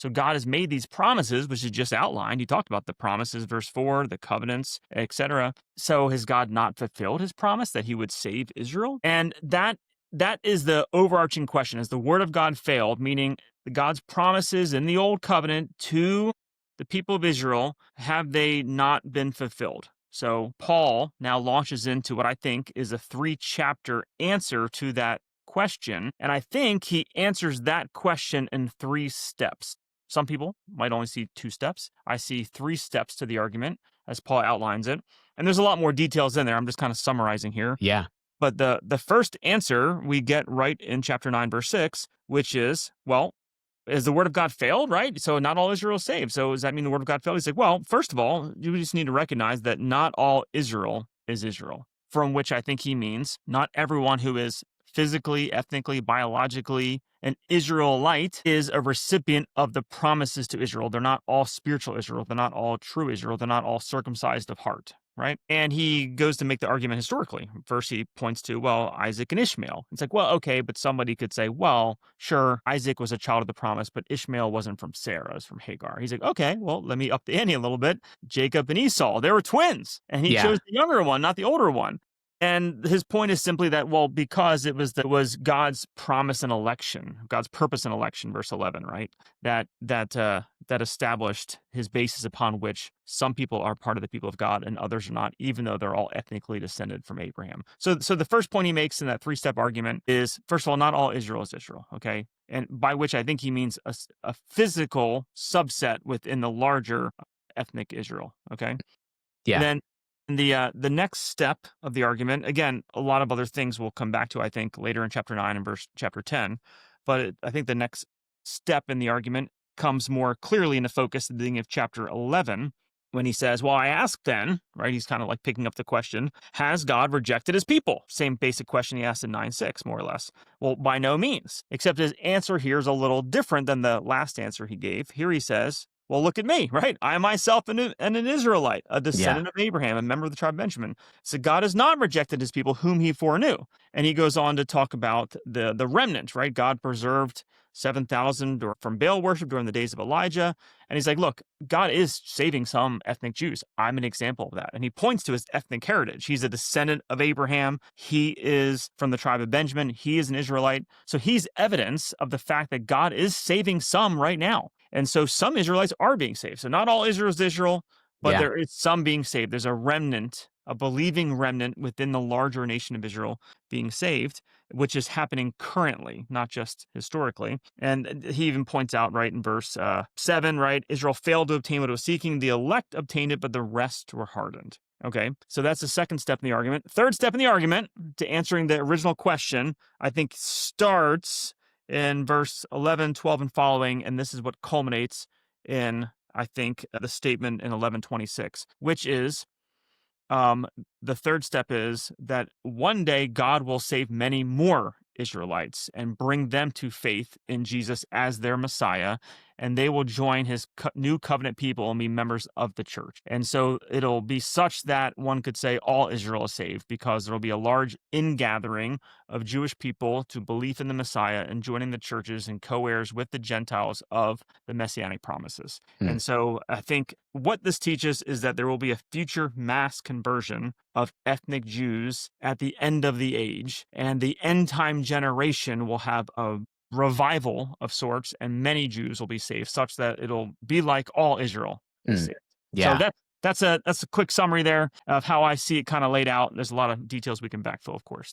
So God has made these promises, which is just outlined. He talked about the promises, verse 4, the covenants, etc. So has God not fulfilled his promise that he would save Israel? And that is the overarching question. Has the word of God failed? Meaning God's promises in the old covenant to the people of Israel, have they not been fulfilled? So Paul now launches into what I think is a 3-chapter answer to that question. And I think he answers that question in 3 steps. Some people might only see 2 steps. I see 3 steps to the argument as Paul outlines it. And there's a lot more details in there. I'm just kind of summarizing here. Yeah. But the first answer we get right in chapter 9, verse 6, which is, well, has the word of God failed, right? So not all Israel is saved. So does that mean the word of God failed? He's like, well, first of all, you just need to recognize that not all Israel is Israel, from which I think he means not everyone who is physically, ethnically, biologically an Israelite is a recipient of the promises to Israel. They're not all spiritual Israel. They're not all true Israel. They're not all circumcised of heart. Right. And he goes to make the argument historically. First, he points to, well, Isaac and Ishmael. It's like, well, okay, but somebody could say, well, sure, Isaac was a child of the promise, but Ishmael wasn't from Sarah, it was from Hagar. He's like, okay, well, let me up the ante a little bit. Jacob and Esau, they were twins, and he chose the younger one, not the older one. And his point is simply that, well, because it was God's promise and election, God's purpose and election, verse 11, right? That established his basis upon which some people are part of the people of God and others are not, even though they're all ethnically descended from Abraham. So the first point he makes in that 3-step argument is, first of all, not all Israel is Israel, okay? And by which I think he means a physical subset within the larger ethnic Israel, okay? Yeah. And then the next step of the argument, again, a lot of other things we'll come back to, I think, later in chapter 9 and chapter 10. But I think the next step in the argument comes more clearly into focus at the beginning of chapter 11, when he says, well, I ask then, right? He's kind of like picking up the question, has God rejected his people? Same basic question he asked in 9:6, more or less. Well, by no means, except his answer here is a little different than the last answer he gave. Here he says, well, look at me, right? I myself am an Israelite, a descendant of Abraham, a member of the tribe of Benjamin. So God has not rejected his people whom he foreknew. And he goes on to talk about the remnant, right? God preserved 7,000 from Baal worship during the days of Elijah. And he's like, look, God is saving some ethnic Jews. I'm an example of that. And he points to his ethnic heritage. He's a descendant of Abraham. He is from the tribe of Benjamin. He is an Israelite. So he's evidence of the fact that God is saving some right now. And so some Israelites are being saved. So not all Israel is Israel, but there is some being saved. There's a remnant, a believing remnant within the larger nation of Israel being saved, which is happening currently, not just historically. And he even points out, right, in verse 7, right, Israel failed to obtain what it was seeking. The elect obtained it, but the rest were hardened. Okay, so that's the second step in the argument. Third step in the argument, to answering the original question, I think starts in verse 11, 12, and following, and this is what culminates in, I think, the statement in 11:26, which is, the third step is that one day God will save many more Israelites and bring them to faith in Jesus as their Messiah, and they will join his new covenant people and be members of the church. And so it'll be such that one could say all Israel is saved, because there will be a large ingathering of Jewish people to belief in the Messiah and joining the churches and co-heirs with the Gentiles of the messianic promises. And so I think what this teaches is that there will be a future mass conversion of ethnic Jews at the end of the age, and the end time generation will have a revival of sorts, and many Jews will be saved, such that it'll be like all Israel is saved. Yeah. So that's a quick summary there of how I see it kind of laid out. There's a lot of details we can backfill, of course.